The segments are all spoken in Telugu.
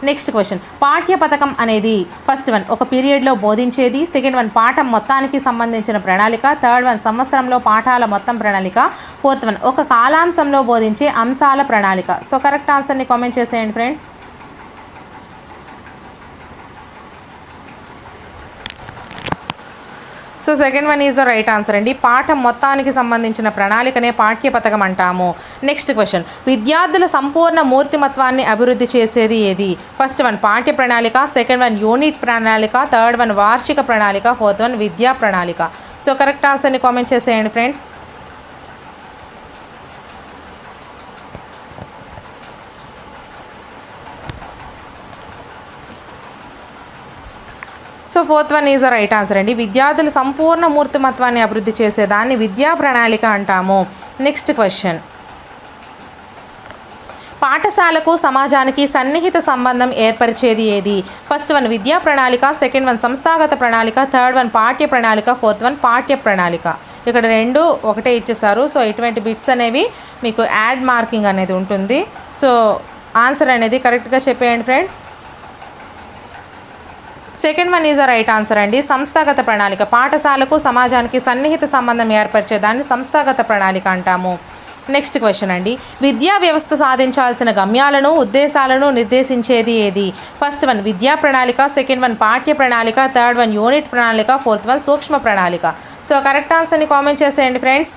నెక్స్ట్ క్వశ్చన్, పాఠ్య పథకం అనేది ఫస్ట్ వన్ ఒక పీరియడ్లో బోధించేది, సెకండ్ వన్ పాఠం మొత్తానికి సంబంధించిన ప్రణాళిక, థర్డ్ వన్ సంవత్సరంలో పాఠాల మొత్తం ప్రణాళిక, ఫోర్త్ వన్ ఒక కాలాంశంలో బోధించే అంశాల ప్రణాళిక. సో కరెక్ట్ ఆన్సర్ని కామెంట్ చేసేయండి friends. So second one is the right answer అండి. పాఠం మొత్తానికి సంబంధించిన ప్రణాళికనే పాఠ్య పథకం అంటాము. నెక్స్ట్ క్వశ్చన్, విద్యార్థుల సంపూర్ణ మూర్తిమత్వాన్ని అభివృద్ధి చేసేది ఏది? ఫస్ట్ వన్ పాఠ్య ప్రణాళిక, సెకండ్ వన్ యూనిట్ ప్రణాళిక, థర్డ్ వన్ వార్షిక ప్రణాళిక, ఫోర్త్ వన్ విద్యా ప్రణాళిక. సో కరెక్ట్ ఆన్సర్ని కామెంట్ చేసేయండి friends. So fourth one is the right answer అండి. విద్యార్థుల సంపూర్ణ మూర్తిమత్వాన్ని అభివృద్ధి చేసేదాన్ని విద్యా ప్రణాళిక అంటాము. నెక్స్ట్ క్వశ్చన్, పాఠశాలకు సమాజానికి సన్నిహిత సంబంధం ఏర్పరిచేది ఏది? ఫస్ట్ వన్ విద్యా ప్రణాళిక, సెకండ్ వన్ సంస్థాగత ప్రణాళిక, థర్డ్ వన్ పాఠ్య ప్రణాళిక, ఫోర్త్ వన్ పాఠ్య ప్రణాళిక. ఇక్కడ రెండు ఒకటే ఇచ్చేసారు. సో ఇటువంటి బిట్స్ అనేవి మీకు యాడ్ మార్కింగ్ అనేది ఉంటుంది. సో ఆన్సర్ అనేది కరెక్ట్గా చెప్పేయండి friends. Second one is the right answer అండి. సంస్థాగత ప్రణాళిక, పాఠశాలకు సమాజానికి సన్నిహిత సంబంధం ఏర్పరిచేదాన్ని సంస్థాగత ప్రణాళిక అంటాము. నెక్స్ట్ క్వశ్చన్ అండి, విద్యా వ్యవస్థ సాధించాల్సిన గమ్యాలను ఉద్దేశాలను నిర్దేశించేది ఏది? ఫస్ట్ వన్ విద్యా ప్రణాళిక, సెకండ్ వన్ పాఠ్య ప్రణాళిక, థర్డ్ వన్ యూనిట్ ప్రణాళిక, ఫోర్త్ వన్ సూక్ష్మ ప్రణాళిక. సో కరెక్ట్ ఆన్సర్ని కామెంట్ చేసేయండి friends.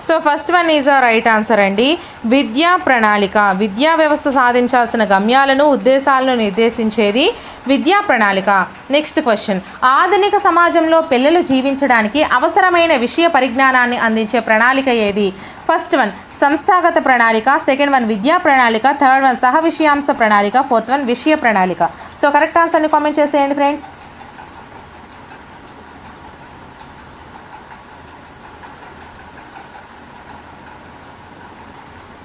So first one is a right answer అండి. విద్యా ప్రణాళిక, విద్యా వ్యవస్థ సాధించాల్సిన గమ్యాలను ఉద్దేశాలను నిర్దేశించేది విద్యా ప్రణాళిక. నెక్స్ట్ క్వశ్చన్, ఆధునిక సమాజంలో పిల్లలు జీవించడానికి అవసరమైన విషయ పరిజ్ఞానాన్ని అందించే ప్రణాళిక ఏది? ఫస్ట్ వన్ సంస్థాగత ప్రణాళిక, సెకండ్ వన్ విద్యా ప్రణాళిక, థర్డ్ వన్ సహ విషయాంశ ప్రణాళిక, ఫోర్త్ వన్ విషయ ప్రణాళిక. సో కరెక్ట్ ఆన్సర్ని కామెంట్ చేసేయండి friends.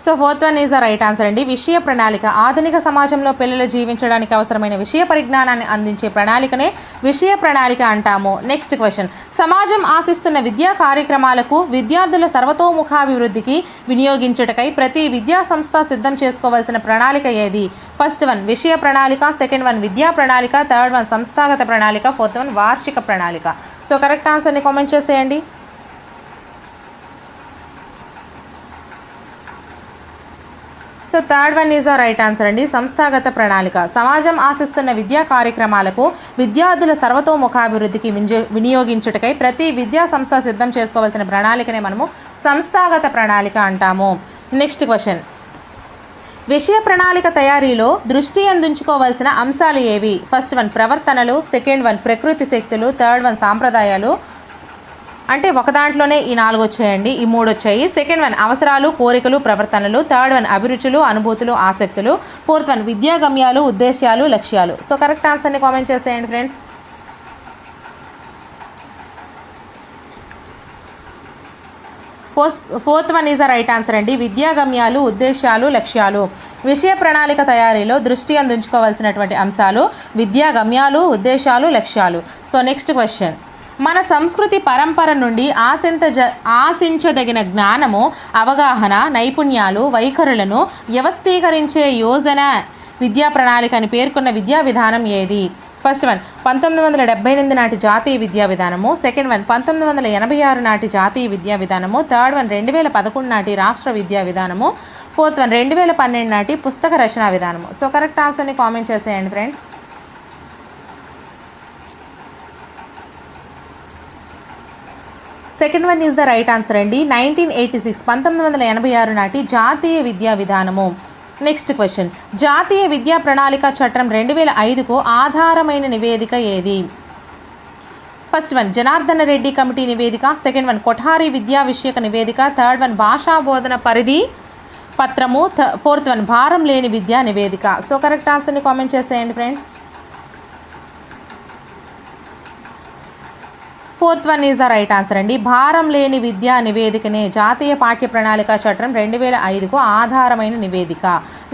So fourth one is the right answer అండి. విషయ ప్రణాళిక, ఆధునిక సమాజంలో పిల్లలు జీవించడానికి అవసరమైన విషయ పరిజ్ఞానాన్ని అందించే ప్రణాళికనే విషయ ప్రణాళిక అంటాము. నెక్స్ట్ క్వశ్చన్, సమాజం ఆశిస్తున్న విద్యా కార్యక్రమాలకు విద్యార్థుల సర్వతోముఖాభివృద్ధికి వినియోగించుటకై ప్రతి విద్యా సంస్థ సిద్ధం చేసుకోవాల్సిన ప్రణాళిక ఏది? ఫస్ట్ వన్ విషయ ప్రణాళిక, సెకండ్ వన్ విద్యా ప్రణాళిక, థర్డ్ వన్ సంస్థాగత ప్రణాళిక, ఫోర్త్ వన్ వార్షిక ప్రణాళిక. సో కరెక్ట్ ఆన్సర్ని కామెంట్ చేసేయండి. So third one is the right answer అండి. సంస్థాగత ప్రణాళిక, సమాజం ఆశిస్తున్న విద్యా కార్యక్రమాలకు విద్యార్థుల సర్వతోముఖాభివృద్ధికి వినియోగించుటకై ప్రతి విద్యా సంస్థ సిద్ధం చేసుకోవాల్సిన ప్రణాళికనే మనము సంస్థాగత ప్రణాళిక అంటాము. నెక్స్ట్ క్వశ్చన్, విషయ ప్రణాళిక తయారీలో దృష్టి అందించుకోవాల్సిన అంశాలు ఏవి? ఫస్ట్ వన్ ప్రవర్తనలు, సెకండ్ వన్ ప్రకృతి శక్తులు, థర్డ్ వన్ సాంప్రదాయాలు. అంటే ఒక దాంట్లోనే ఈ 4 వచ్చాయండి, ఈ 3 వచ్చాయి. సెకండ్ వన్ అవసరాలు, కోరికలు, ప్రవర్తనలు, థర్డ్ వన్ అభిరుచులు, అనుభూతులు, ఆసక్తులు, ఫోర్త్ వన్ విద్యా గమ్యాలు, ఉద్దేశాలు, లక్ష్యాలు. సో కరెక్ట్ ఆన్సర్ని కామెంట్ చేసేయండి friends. Fourth one is the right answer అండి. విద్యా గమ్యాలు, ఉద్దేశాలు, లక్ష్యాలు. విషయ ప్రణాళిక తయారీలో దృష్టి అందించుకోవాల్సినటువంటి అంశాలు విద్యా గమ్యాలు, ఉద్దేశాలు, లక్ష్యాలు. సో నెక్స్ట్ క్వశ్చన్, మన సంస్కృతి పరంపర నుండి ఆశించదగిన జ్ఞానము, అవగాహన, నైపుణ్యాలు, వైఖరులను వ్యవస్థీకరించే యోజన విద్యా ప్రణాళిక అని పేర్కొన్న విద్యా విధానం ఏది? ఫస్ట్ వన్ 1978 నాటి జాతీయ విద్యా విధానము, సెకండ్ వన్ 1986 నాటి జాతీయ విద్యా విధానము, థర్డ్ వన్ 2011 నాటి రాష్ట్ర విద్యా విధానము, ఫోర్త్ వన్ 2012 నాటి పుస్తక రచనా విధానము. సో కరెక్ట్ ఆన్సర్ని కామెంట్ చేసేయండి friends. Second one is the right answer అండి. 1986 నాటి జాతీయ విద్యా విధానము. నెక్స్ట్ క్వశ్చన్, జాతీయ విద్యా ప్రణాళిక చట్టం 2005కు ఆధారమైన నివేదిక ఏది? First one Janardhana Reddy committee నివేదిక, సెకండ్ వన్ కొఠారి విద్యా విషయక నివేదిక, థర్డ్ వన్ భాషా బోధన పరిధి పత్రము, ఫోర్త్ వన్ భారం లేని విద్యా నివేదిక. సో కరెక్ట్ ఆన్సర్ని కామెంట్ చేసేయండి friends. Fourth one is the right answer అండి. భారం లేని విద్యా నివేదికనే జాతీయ పాఠ్య ప్రణాళిక చట్టం 2005కు ఆధారమైన నివేదిక.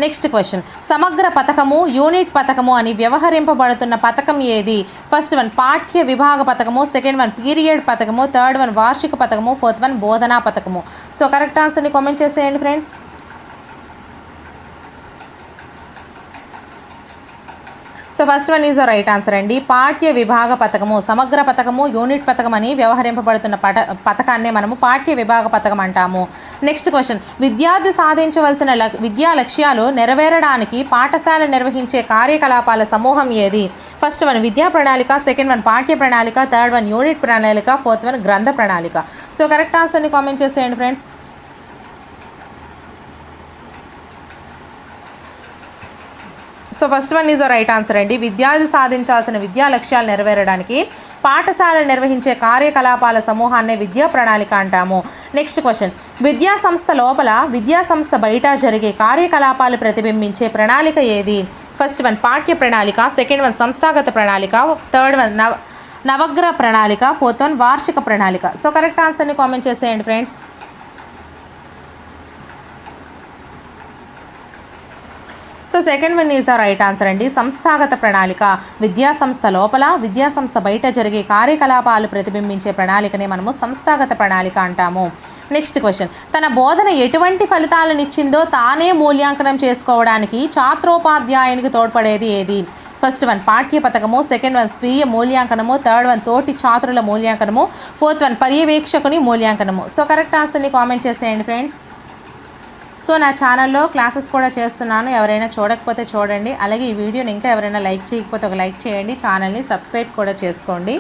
నెక్స్ట్ క్వశ్చన్, సమగ్ర పథకము, యూనిట్ పథకము అని వ్యవహరింపబడుతున్న పథకం ఏది? ఫస్ట్ వన్ పాఠ్య విభాగ పథకము, సెకండ్ వన్ పీరియడ్ పథకము, థర్డ్ వన్ వార్షిక పథకము, ఫోర్త్ వన్ బోధనా పథకము. సో కరెక్ట్ ఆన్సర్ని కామెంట్ చేసేయండి friends. So first one is the right answer అండి. పాఠ్య విభాగ పథకము, సమగ్ర పథకము, యూనిట్ పథకం అని వ్యవహరింపబడుతున్న పథకాన్నే మనము పాఠ్య విభాగ పథకం అంటాము. నెక్స్ట్ క్వశ్చన్, విద్యార్థి సాధించవలసిన విద్యా లక్ష్యాలు నెరవేరడానికి పాఠశాల నిర్వహించే కార్యకలాపాల సమూహం ఏది? ఫస్ట్ వన్ విద్యా ప్రణాళిక, సెకండ్ వన్ పాఠ్య ప్రణాళిక, థర్డ్ వన్ యూనిట్ ప్రణాళిక, ఫోర్త్ వన్ గ్రంథ ప్రణాళిక. సో కరెక్ట్ ఆన్సర్ని కామెంట్ చేసేయండి friends. So first one is the right answer అండి. విద్యార్థి సాధించాల్సిన విద్యా లక్ష్యాలు నెరవేరడానికి పాఠశాల నిర్వహించే కార్యకలాపాల సమూహాన్నే విద్యా ప్రణాళిక అంటాము. నెక్స్ట్ క్వశ్చన్, విద్యా సంస్థ లోపల, విద్యా సంస్థ బయట జరిగే కార్యకలాపాలు ప్రతిబింబించే ప్రణాళిక ఏది? ఫస్ట్ వన్ పాఠ్య ప్రణాళిక, సెకండ్ వన్ సంస్థాగత ప్రణాళిక, థర్డ్ వన్ నవగ్ర ప్రణాళిక, ఫోర్త్ వన్ వార్షిక ప్రణాళిక. సో కరెక్ట్ ఆన్సర్ని కామెంట్ చేసేయండి friends. So second one is the right answer అండి. సంస్థాగత ప్రణాళిక విద్యా సంస్థ లోపల, విద్యా సంస్థ బయట జరిగే కార్యకలాపాలు ప్రతిబింబించే ప్రణాళికనే మనము సంస్థాగత ప్రణాళిక అంటాము. నెక్స్ట్ క్వశ్చన్, తన బోధన ఎటువంటి ఫలితాలను ఇచ్చిందో తానే మూల్యాంకనం చేసుకోవడానికి ఛాత్రోపాధ్యాయునికి తోడ్పడేది ఏది? ఫస్ట్ వన్ పాఠ్య పథకము, సెకండ్ వన్ స్వీయ మూల్యాంకనము, థర్డ్ వన్ తోటి ఛాత్రుల మూల్యాంకనము, ఫోర్త్ వన్ పర్యవేక్షకుని మూల్యాంకనము. సో కరెక్ట్ ఆన్సర్ని కామెంట్ చేసేయండి ఫ్రెండ్స్. సో నా ఛానల్లో క్లాసెస్ కూడా చేస్తున్నాను, ఎవరైనా చూడకపోతే చూడండి. అలాగే ఈ వీడియోని ఇంకా ఎవరైనా లైక్ చేయకపోతే ఒక లైక్ చేయండి, ఛానల్ని సబ్స్క్రైబ్ కూడా చేసుకోండి.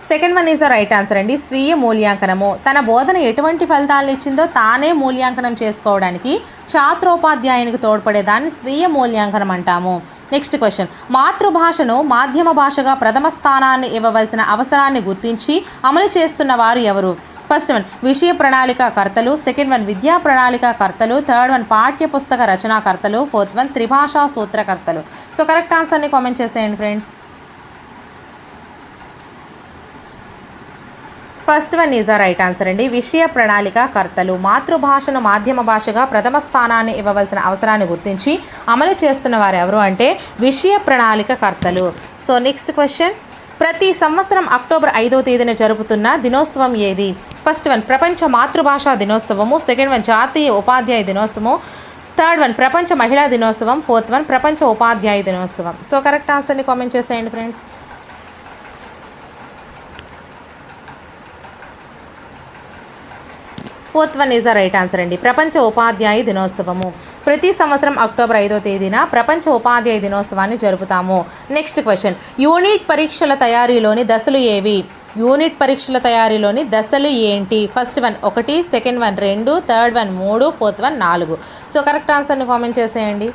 Second one is the right answer అండి. స్వీయ మూల్యాంకనము, తన బోధన ఎటువంటి ఫలితాలను ఇచ్చిందో తానే మూల్యాంకనం చేసుకోవడానికి ఛాత్రోపాధ్యాయునికి తోడ్పడేదాన్ని స్వీయ మూల్యాంకనం అంటాము. నెక్స్ట్ క్వశ్చన్, మాతృభాషను మాధ్యమ భాషగా ప్రథమ స్థానాన్ని ఇవ్వవలసిన అవసరాన్ని గుర్తించి అమలు చేస్తున్న వారు ఎవరు? ఫస్ట్ వన్ విషయ ప్రణాళిక కర్తలు, సెకండ్ వన్ విద్యా ప్రణాళిక కర్తలు, థర్డ్ వన్ పాఠ్య పుస్తక రచనాకర్తలు, ఫోర్త్ వన్ త్రిభాషా సూత్రకర్తలు. సో కరెక్ట్ ఆన్సర్ని కామెంట్ చేసేయండి friends. First one is the right answer అండి. విషయ ప్రణాళిక కర్తలు మాతృభాషను మాధ్యమ భాషగా ప్రథమ స్థానాన్ని ఇవ్వవలసిన అవసరాన్ని గుర్తించి అమలు చేస్తున్న వారు ఎవరు అంటే విషయ ప్రణాళిక కర్తలు. సో నెక్స్ట్ క్వశ్చన్, ప్రతి సంవత్సరం అక్టోబర్ 5వ తేదీన జరుపుతున్న దినోత్సవం ఏది? ఫస్ట్ వన్ ప్రపంచ మాతృభాషా దినోత్సవము, సెకండ్ వన్ జాతీయ ఉపాధ్యాయ దినోత్సవము, థర్డ్ వన్ ప్రపంచ మహిళా దినోత్సవం, ఫోర్త్ వన్ ప్రపంచ ఉపాధ్యాయ దినోత్సవం. సో కరెక్ట్ ఆన్సర్ని కామెంట్ చేసేయండి friends. Fourth one is the right answer అండి. ప్రపంచ ఉపాధ్యాయ దినోత్సవము ప్రతి సంవత్సరం అక్టోబర్ 5వ తేదీన ప్రపంచ ఉపాధ్యాయ దినోత్సవాన్ని జరుపుతాము. నెక్స్ట్ క్వశ్చన్, యూనిట్ పరీక్షల తయారీలోని దశలు ఏవి? యూనిట్ పరీక్షల తయారీలోని దశలు ఏంటి? First one 1, second one 2, third one 3, fourth one 4. So correct ఆన్సర్ని కామెంట్ చేసేయండి.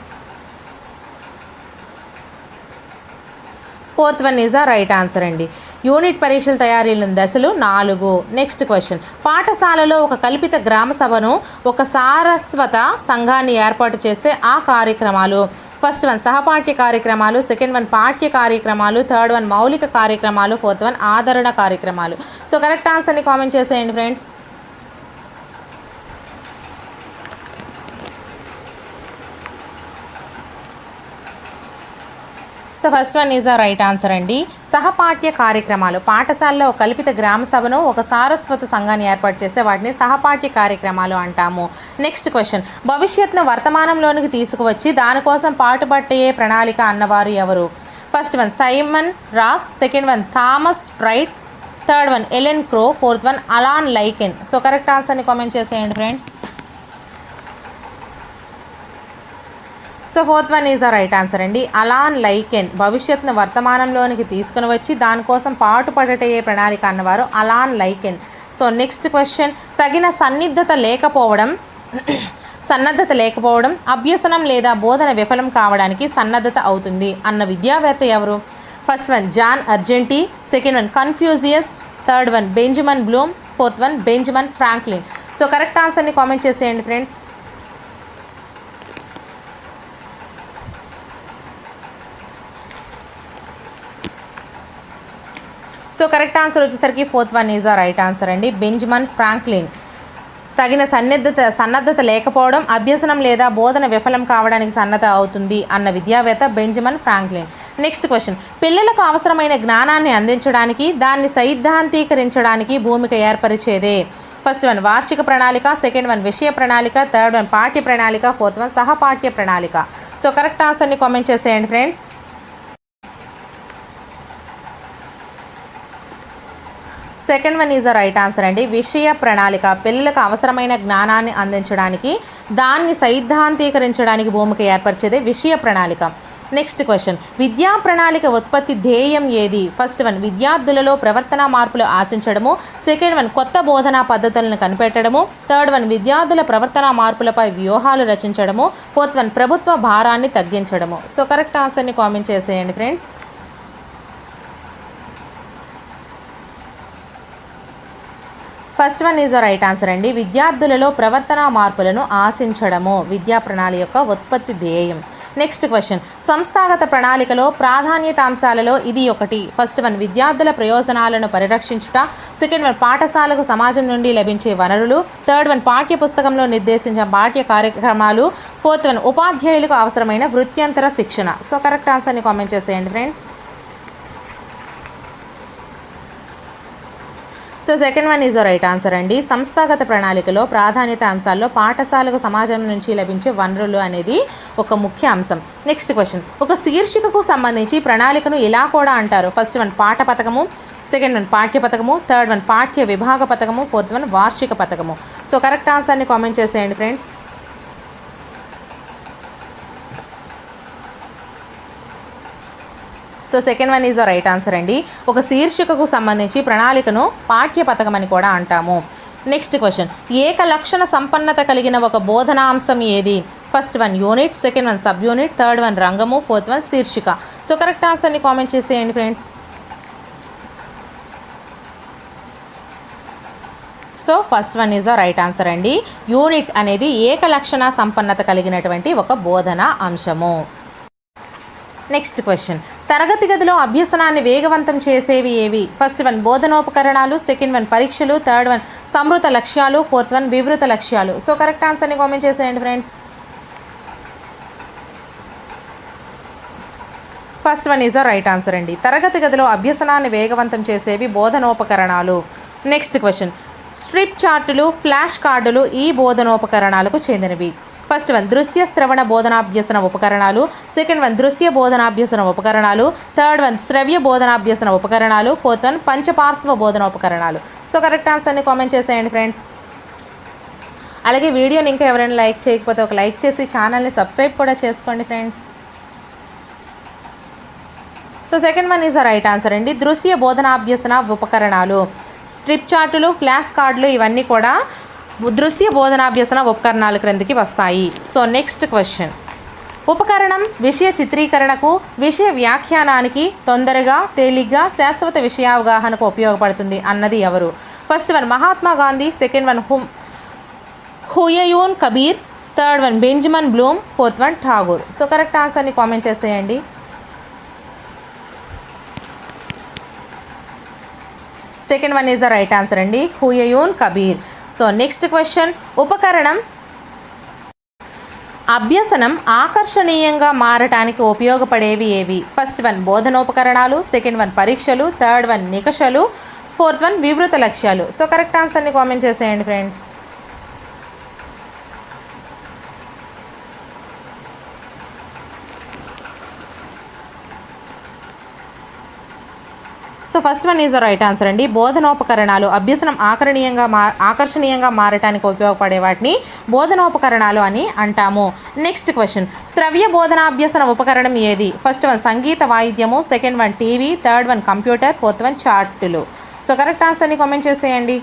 Fourth one is the right answer అండి. యూనిట్ పరీక్షల తయారీలోని దశలు 4. నెక్స్ట్ క్వశ్చన్, పాఠశాలలో ఒక కల్పిత గ్రామ సభను, ఒక సారస్వత సంఘాన్ని ఏర్పాటు చేస్తే ఆ కార్యక్రమాలు? ఫస్ట్ వన్ సహపాఠ్య కార్యక్రమాలు, సెకండ్ వన్ పాఠ్య కార్యక్రమాలు, థర్డ్ వన్ మౌలిక కార్యక్రమాలు, ఫోర్త్ వన్ ఆదరణ కార్యక్రమాలు. సో కరెక్ట్ ఆన్సర్ని కామెంట్ చేసేయండి friends. So first one is the right answer అండి. సహపాఠ్య కార్యక్రమాలు పాఠశాలలో ఒక కల్పిత గ్రామ సభను, ఒక సారస్వత సంఘాన్ని ఏర్పాటు చేస్తే వాటిని సహపాఠ్య కార్యక్రమాలు అంటాము. నెక్స్ట్ క్వశ్చన్, భవిష్యత్తును వర్తమానంలోనికి తీసుకువచ్చి దానికోసం పాటుపట్టే ప్రణాళిక అన్నవారు ఎవరు? First one Simon Ross, second one Thomas ప్రైట్, third one Ellen Crow, fourth one Alan Lakein. So correct ఆన్సర్ని కామెంట్ చేసేయండి friends. So fourth one is the right answer అండి. అలాన్ లైకెన్ భవిష్యత్తును వర్తమానంలోనికి తీసుకుని వచ్చి దానికోసం పాటుపడటే ప్రణాళిక అన్నవారు అలాన్ లైకెన్. సో నెక్స్ట్ క్వశ్చన్, తగిన సన్నద్ధత లేకపోవడం అభ్యసనం లేదా బోధన విఫలం కావడానికి సన్నద్ధత అవుతుంది అన్న విద్యావేత్త ఎవరు? ఫస్ట్ వన్ జాన్ అర్జెంటీ, second one Confucius, third one Benjamin Bloom, fourth one Benjamin Franklin. So correct ఆన్సర్ని కామెంట్ చేసేయండి ఫ్రెండ్స్. సో కరెక్ట్ ఆన్సర్ వచ్చేసరికి fourth one is the right answer అండి. Benjamin Franklin. తగిన సన్నద్ధత లేకపోవడం అభ్యసనం లేదా బోధన విఫలం కావడానికి సన్నద్ధ అవుతుంది అన్న విద్యావేత్త బెంజమిన్ ఫ్రాంక్లిన్. Next question. పిల్లలకు అవసరమైన జ్ఞానాన్ని అందించడానికి దాన్ని సైద్ధాంతీకరించడానికి భూమిక ఏర్పరిచేదే. ఫస్ట్ వన్ వార్షిక ప్రణాళిక, సెకండ్ వన్ విషయ ప్రణాళిక, థర్డ్ వన్ పాఠ్య ప్రణాళిక, ఫోర్త్ వన్ సహపాఠ్య ప్రణాళిక. సో కరెక్ట్ ఆన్సర్ని కామెంట్ చేసేయండి friends. Second one is the right answer అండి. విషయ ప్రణాళిక పిల్లలకు అవసరమైన జ్ఞానాన్ని అందించడానికి దాన్ని సైద్ధాంతీకరించడానికి భూమిక ఏర్పరిచేదే విషయ ప్రణాళిక. Next question. విద్యా ప్రణాళిక ఉత్పత్తి ధ్యేయం ఏది? ఫస్ట్ వన్ విద్యార్థులలో ప్రవర్తన మార్పులు ఆశించడము, సెకండ్ వన్ కొత్త బోధనా పద్ధతులను కనిపెట్టడము, థర్డ్ వన్ విద్యార్థుల ప్రవర్తన మార్పులపై వ్యూహాలు రచించడము, ఫోర్త్ వన్ ప్రభుత్వ భారాన్ని తగ్గించడము. సో కరెక్ట్ ఆన్సర్ని కామెంట్ చేసేయండి friends. First one is the right answer అండి. విద్యార్థులలో ప్రవర్తన మార్పులను ఆశించడము విద్యా ప్రణాళిక యొక్క ఉత్పత్తి ధ్యేయం. Next question. సంస్థాగత ప్రణాళికలో ప్రాధాన్యత అంశాలలో ఇది ఒకటి. ఫస్ట్ వన్ విద్యార్థుల ప్రయోజనాలను పరిరక్షించుట, సెకండ్ వన్ పాఠశాలకు సమాజం నుండి లభించే వనరులు, థర్డ్ వన్ పాఠ్య పుస్తకంలో నిర్దేశించిన పాఠ్య కార్యక్రమాలు, ఫోర్త్ వన్ ఉపాధ్యాయులకు అవసరమైన వృత్యంతర శిక్షణ. సో కరెక్ట్ ఆన్సర్ని కామెంట్ చేసేయండి friends. So second one is the right answer అండి. సంస్థాగత ప్రణాళికలో ప్రాధాన్యత అంశాల్లో పాఠశాలకు సమాజం నుంచి లభించే వనరులు అనేది ఒక ముఖ్య అంశం. Next question. ఒక శీర్షికకు సంబంధించి ప్రణాళికను ఇలా కూడా అంటారు. ఫస్ట్ వన్ పాఠ పథకము, సెకండ్ వన్ పాఠ్య పథకము, థర్డ్ వన్ పాఠ్య విభాగ పథకము, ఫోర్త్ వన్ వార్షిక పథకము. సో కరెక్ట్ ఆన్సర్ని కామెంట్ చేసేయండి friends. So second one is the right answer అండి. ఒక శీర్షికకు సంబంధించి ప్రణాళికను పాఠ్య పథకం అని కూడా అంటాము. Next question. ఏక లక్షణ సంపన్నత కలిగిన ఒక బోధనాంశం ఏది? First one unit, second one sub unit, third one రంగము, ఫోర్త్ వన్ శీర్షిక. సో కరెక్ట్ ఆన్సర్ని కామెంట్ చేసేయండి friends. So first one is the right answer అండి. యూనిట్ అనేది ఏక లక్షణ సంపన్నత కలిగినటువంటి ఒక బోధనా అంశము. Next question. తరగతి గదిలో అభ్యసనాన్ని వేగవంతం చేసేవి ఏవి? ఫస్ట్ వన్ బోధనోపకరణాలు, సెకండ్ వన్ పరీక్షలు, థర్డ్ వన్ సమృత లక్ష్యాలు, ఫోర్త్ వన్ వివృత లక్ష్యాలు. సో కరెక్ట్ ఆన్సర్ని కామెంట్ చేసేయండి friends. First one is the right answer అండి. తరగతి గదిలో అభ్యసనాన్ని వేగవంతం చేసేవి బోధనోపకరణాలు. Next question. స్ట్రిప్ చార్టులు, ఫ్లాష్ కార్డులు ఈ బోధనోపకరణాలకు చెందినవి. ఫస్ట్ వన్ దృశ్య శ్రవణ బోధనాభ్యసన ఉపకరణాలు, సెకండ్ వన్ దృశ్య బోధనాభ్యసన ఉపకరణాలు, థర్డ్ వన్ శ్రవ్య బోధనాభ్యసన ఉపకరణాలు, ఫోర్త్ వన్ పంచపార్శ్వ బోధనోపకరణాలు. సో కరెక్ట్ ఆన్సర్ని కామెంట్ చేసేయండి ఫ్రెండ్స్. అలాగే వీడియోని ఇంకా ఎవరైనా లైక్ చేయకపోతే ఒక లైక్ చేసి ఛానల్ని సబ్స్క్రైబ్ కూడా చేసుకోండి friends. So second one is the right answer అండి. దృశ్య బోధనాభ్యసన ఉపకరణాలు, స్ట్రిప్ చార్టులు, ఫ్లాష్ కార్డులు ఇవన్నీ కూడా దృశ్య బోధనాభ్యసన ఉపకరణాల క్రిందికి వస్తాయి. So next question. ఉపకరణం విషయ చిత్రీకరణకు, విషయ వ్యాఖ్యానానికి, తొందరగా తేలిగ్గా శాశ్వత విషయావగాహనకు ఉపయోగపడుతుంది అన్నది ఎవరు? First one Mahatma Gandhi, second one Humayun Kabir, third one Benjamin Bloom, fourth one Tagore. So correct ఆన్సర్ని కామెంట్ చేసేయండి. Second one is the right answer అండి. Humayun Kabir. So next question. ఉపకరణం అభ్యసనం ఆకర్షణీయంగా మారటానికి ఉపయోగపడేవి ఏవి? ఫస్ట్ వన్ బోధనోపకరణాలు, సెకండ్ వన్ పరీక్షలు, థర్డ్ వన్ నికషలు, ఫోర్త్ వన్ వివృత లక్ష్యాలు. సో కరెక్ట్ ఆన్సర్ని కామెంట్ చేసేయండి friends. So first one is the right answer అండి. బోధనోపకరణాలు అభ్యసనం ఆకర్షణీయంగా మారటానికి ఉపయోగపడే వాటిని బోధనోపకరణాలు అని అంటాము. Next question. శ్రవ్య బోధనాభ్యసన ఉపకరణం ఏది? ఫస్ట్ వన్ సంగీత వాయిద్యము, second one TV, third one computer, fourth one చార్టులు. సో కరెక్ట్ ఆన్సర్ని కామెంట్ చేసేయండి.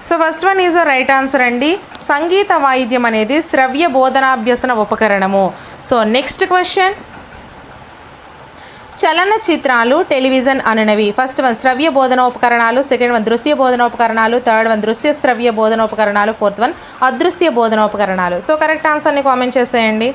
So first one is the right answer అండి. సంగీత వాయిద్యం అనేది శ్రవ్య బోధనాభ్యసన ఉపకరణము. So next question. చలనచిత్రాలు టెలివిజన్ అనునవి. ఫస్ట్ వన్ శ్రవ్య బోధనోపకరణాలు, సెకండ్ వన్ దృశ్య బోధనోపకరణాలు, థర్డ్ వన్ దృశ్య శ్రవ్య బోధనోపకరణాలు, ఫోర్త్ వన్ అదృశ్య బోధనోపకరణాలు. సో కరెక్ట్ ఆన్సర్ని కామెంట్ చేసేయండి.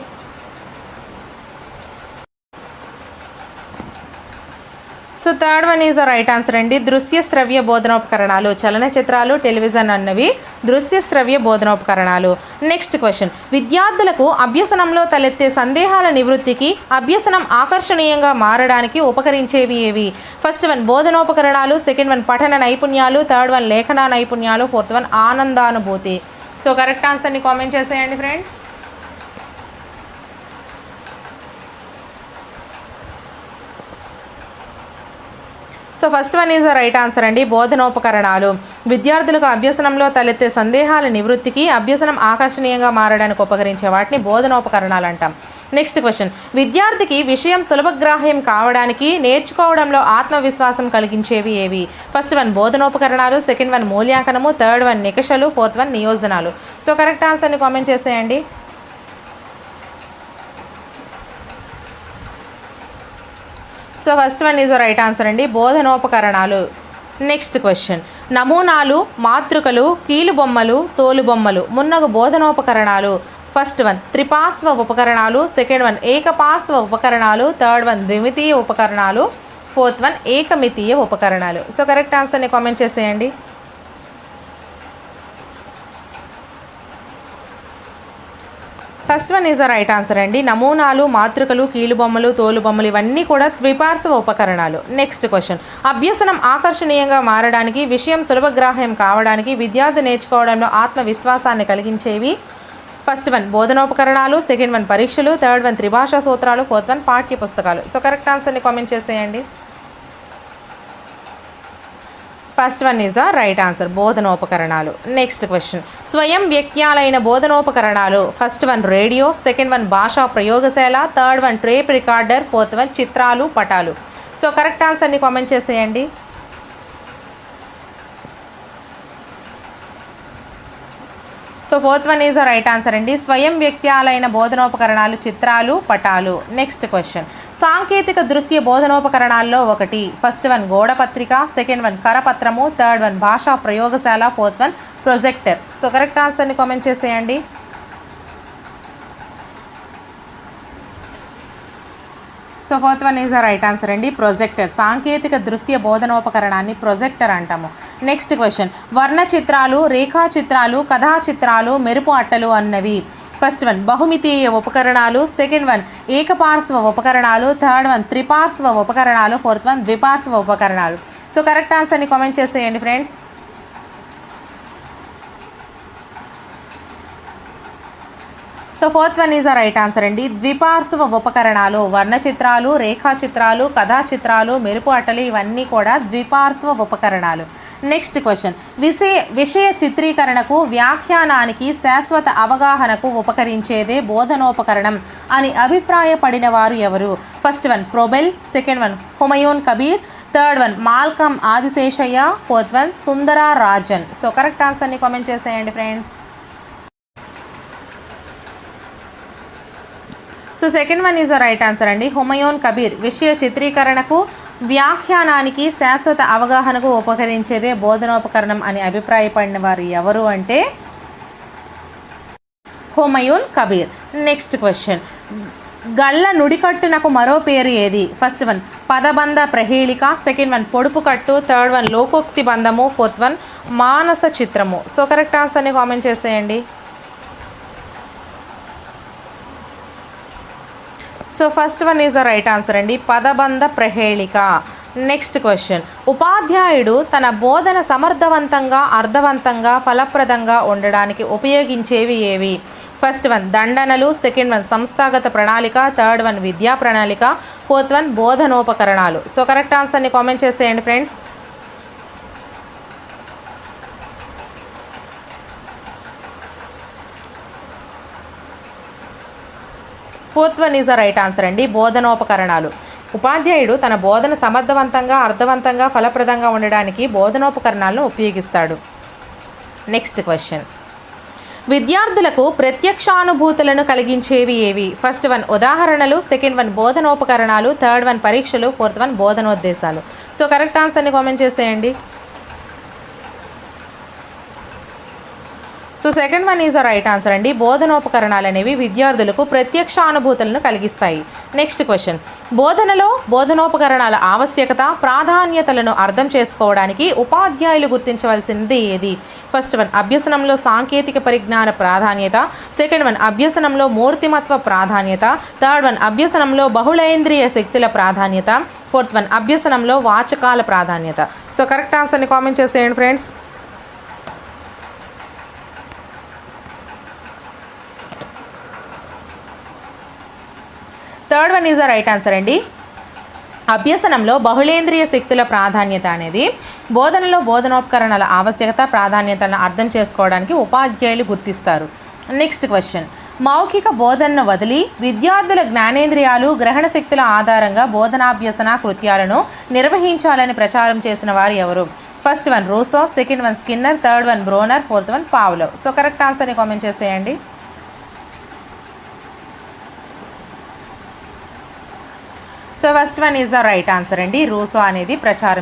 So third one is the right answer అండి. దృశ్య శ్రవ్య బోధనోపకరణాలు, చలనచిత్రాలు టెలివిజన్ అన్నవి దృశ్య శ్రవ్య బోధనోపకరణాలు. నెక్స్ట్ క్వశ్చన్, విద్యార్థులకు అభ్యసనంలో తలెత్తే సందేహాల నివృత్తికి, అభ్యసనం ఆకర్షణీయంగా మారడానికి ఉపకరించేవి ఏవి? ఫస్ట్ వన్ బోధనోపకరణాలు, సెకండ్ వన్ పఠన నైపుణ్యాలు, థర్డ్ వన్ లేఖన నైపుణ్యాలు, ఫోర్త్ వన్ ఆనందానుభూతి. సో కరెక్ట్ ఆన్సర్ని కామెంట్ చేసేయండి friends. So first one is the right answer అండి. బోధనోపకరణాలు విద్యార్థులకు అభ్యసనంలో తలెత్తే సందేహాల నివృత్తికి, అభ్యసనం ఆకర్షణీయంగా మారడానికి ఉపకరించే వాటిని బోధనోపకరణాలు అంటాం. నెక్స్ట్ క్వశ్చన్, విద్యార్థికి విషయం సులభగ్రాహ్యం కావడానికి, నేర్చుకోవడంలో ఆత్మవిశ్వాసం కలిగించేవి ఏవి? ఫస్ట్ వన్ బోధనోపకరణాలు, సెకండ్ వన్ మూల్యాంకనము, థర్డ్ వన్ నికషలు, ఫోర్త్ వన్ నియోజనాలు. సో కరెక్ట్ ఆన్సర్ని కామెంట్ చేసేయండి. So first one is right answer అండి, బోధనోపకరణాలు. నెక్స్ట్ క్వశ్చన్, నమూనాలు, మాతృకలు, కీలుబొమ్మలు, తోలుబొమ్మలు మున్నగు బోధనోపకరణాలు. ఫస్ట్ వన్ త్రిపార్శ్వ ఉపకరణాలు, సెకండ్ వన్ ఏకపార్శ్వ ఉపకరణాలు, థర్డ్ వన్ ద్విమితీయ ఉపకరణాలు, ఫోర్త్ వన్ ఏకమితీయ ఉపకరణాలు. సో కరెక్ట్ ఆన్సర్ని కామెంట్ చేసేయండి. First one is the right answer అండి. నమూనాలు, మాతృకలు, కీలుబొమ్మలు, తోలుబొమ్మలు ఇవన్నీ కూడా ద్విపార్శ్వ ఉపకరణాలు. నెక్స్ట్ క్వశ్చన్, అభ్యసనం ఆకర్షణీయంగా మారడానికి, విషయం సులభగ్రాహ్యం కావడానికి, విద్యార్థి నేర్చుకోవడంలో ఆత్మవిశ్వాసాన్ని కలిగించేవి. ఫస్ట్ వన్ బోధనోపకరణాలు, సెకండ్ వన్ పరీక్షలు, థర్డ్ వన్ త్రిభాషా సూత్రాలు, ఫోర్త్ వన్ పాఠ్య పుస్తకాలు. సో కరెక్ట్ ఆన్సర్ని కామెంట్ చేసేయండి. First one is the right answer, బోధనోపకరణాలు. నెక్స్ట్ క్వశ్చన్, స్వయం వ్యక్త్యాలైన బోధనోపకరణాలు. First one radio, second one భాషా ప్రయోగశాల, third one tape recorder, fourth one చిత్రాలు, పటాలు. సో కరెక్ట్ ఆన్సర్ని కామెంట్ చేసేయండి. So fourth one is the right answer అండి. స్వయం వ్యక్త్యాలైన బోధనోపకరణాలు, చిత్రాలు, పటాలు. నెక్స్ట్ క్వశ్చన్, సాంకేతిక దృశ్య బోధనోపకరణాల్లో ఒకటి. ఫస్ట్ వన్ గోడపత్రిక, సెకండ్ వన్ కరపత్రము, థర్డ్ వన్ భాషా ప్రయోగశాల, fourth one projector. So correct ఆన్సర్ని కామెంట్ చేసేయండి. So fourth one is the right answer అండి, ప్రొజెక్టర్. సాంకేతిక దృశ్య బోధనోపకరణాన్ని ప్రొజెక్టర్ అంటాము. నెక్స్ట్ క్వశ్చన్, వర్ణ చిత్రాలు, రేఖా చిత్రాలు, కథా చిత్రాలు, మెరుపు అట్టలు అన్నవి. ఫస్ట్ వన్ బహుమితీయ ఉపకరణాలు, సెకండ్ వన్ ఏకపార్శ్వ ఉపకరణాలు, థర్డ్ వన్ త్రిపార్శ్వ ఉపకరణాలు, ఫోర్త్ వన్ ద్విపార్శ్వ ఉపకరణాలు. సో కరెక్ట్ ఆన్సర్ని కామెంట్ చేసేయండి friends. So fourth one is the right answer అండి, ద్విపార్శ్వ ఉపకరణాలు. వర్ణ చిత్రాలు, రేఖా చిత్రాలు, కథా చిత్రాలు, మెరుపు అట్టలు ఇవన్నీ కూడా ద్విపార్శ్వ ఉపకరణాలు. నెక్స్ట్ క్వశ్చన్, విషయ చిత్రీకరణకు, వ్యాఖ్యానానికి, శాశ్వత అవగాహనకు ఉపకరించేదే బోధనోపకరణం అని అభిప్రాయపడిన వారు ఎవరు? First one Froebel, second one Humayun Kabir, third one Malcolm Adiseshiah, fourth one Sundara Rajan. So correct ఆన్సర్ని కామెంట్ చేసేయండి friends. So second one is the right answer అండి, హుమయూన్ కబీర్. విషయ చిత్రీకరణకు, వ్యాఖ్యానానికి, శాశ్వత అవగాహనకు ఉపకరించేదే బోధనోపకరణం అని అభిప్రాయపడిన వారు ఎవరు అంటే హుమయూన్ కబీర్. నెక్స్ట్ క్వశ్చన్, గళ్ళ నుడికట్టునకు మరో పేరు ఏది? ఫస్ట్ వన్ పదబంధ ప్రహేళిక, సెకండ్ వన్ పొడుపు కట్టు, థర్డ్ వన్ లోకోక్తి బంధము, ఫోర్త్ వన్ మానస చిత్రము. సో కరెక్ట్ ఆన్సర్ని కామెంట్ చేసేయండి. So first one is the right answer అండి, పదబంధ ప్రహేళిక. నెక్స్ట్ క్వశ్చన్, ఉపాధ్యాయుడు తన బోధన సమర్థవంతంగా, అర్థవంతంగా, ఫలప్రదంగా ఉండడానికి ఉపయోగించేవి ఏవి? ఫస్ట్ వన్ దండనలు, సెకండ్ వన్ సంస్థాగత ప్రణాళిక, థర్డ్ వన్ విద్యా ప్రణాళిక, ఫోర్త్ వన్ బోధనోపకరణాలు. సో కరెక్ట్ ఆన్సర్ని కామెంట్ చేసేయండి friends. Fourth one is the right answer అండి, బోధనోపకరణాలు. ఉపాధ్యాయుడు తన బోధన సమర్థవంతంగా, అర్థవంతంగా, ఫలప్రదంగా ఉండడానికి బోధనోపకరణాలను ఉపయోగిస్తాడు. నెక్స్ట్ క్వశ్చన్, విద్యార్థులకు ప్రత్యక్షానుభూతులను కలిగించేవి ఏవి? ఫస్ట్ వన్ ఉదాహరణలు, సెకండ్ వన్ బోధనోపకరణాలు, థర్డ్ వన్ పరీక్షలు, ఫోర్త్ వన్ బోధనోద్దేశాలు. సో కరెక్ట్ ఆన్సర్ని కామెంట్ చేసేయండి. So second one is the right answer అండి. బోధనోపకరణాలు అనేవి విద్యార్థులకు ప్రత్యక్ష అనుభూతులను కలిగిస్తాయి. నెక్స్ట్ క్వశ్చన్, బోధనలో బోధనోపకరణాల ఆవశ్యకత, ప్రాధాన్యతలను అర్థం చేసుకోవడానికి ఉపాధ్యాయులు గుర్తించవలసింది ఏది? ఫస్ట్ వన్ అభ్యసనంలో సాంకేతిక పరిజ్ఞాన ప్రాధాన్యత, సెకండ్ వన్ అభ్యసనంలో మూర్తిమత్వ ప్రాధాన్యత, థర్డ్ వన్ అభ్యసనంలో బహుళేంద్రియ శక్తుల ప్రాధాన్యత, ఫోర్త్ వన్ అభ్యసనంలో వాచకాల ప్రాధాన్యత. సో కరెక్ట్ ఆన్సర్ని కామెంట్ చేసేయండి friends. Third one is the right answer అండి. అభ్యసనంలో బహుళేంద్రియ శక్తుల ప్రాధాన్యత అనేది బోధనలో బోధనోపకరణాల ఆవశ్యకత, ప్రాధాన్యతలను అర్థం చేసుకోవడానికి ఉపాధ్యాయులు గుర్తిస్తారు. నెక్స్ట్ క్వశ్చన్, మౌఖిక బోధనను వదిలి విద్యార్థుల జ్ఞానేంద్రియాలు, గ్రహణ శక్తుల ఆధారంగా బోధనాభ్యసన కృత్యాలను నిర్వహించాలని ప్రచారం చేసిన వారు ఎవరు? First one Russo, second one Skinner, third one Bruner, fourth one Pavlov. So correct ఆన్సర్ని కామెంట్ చేసేయండి. So first one is the right answer అండి. రూసో అనేది ప్రచారం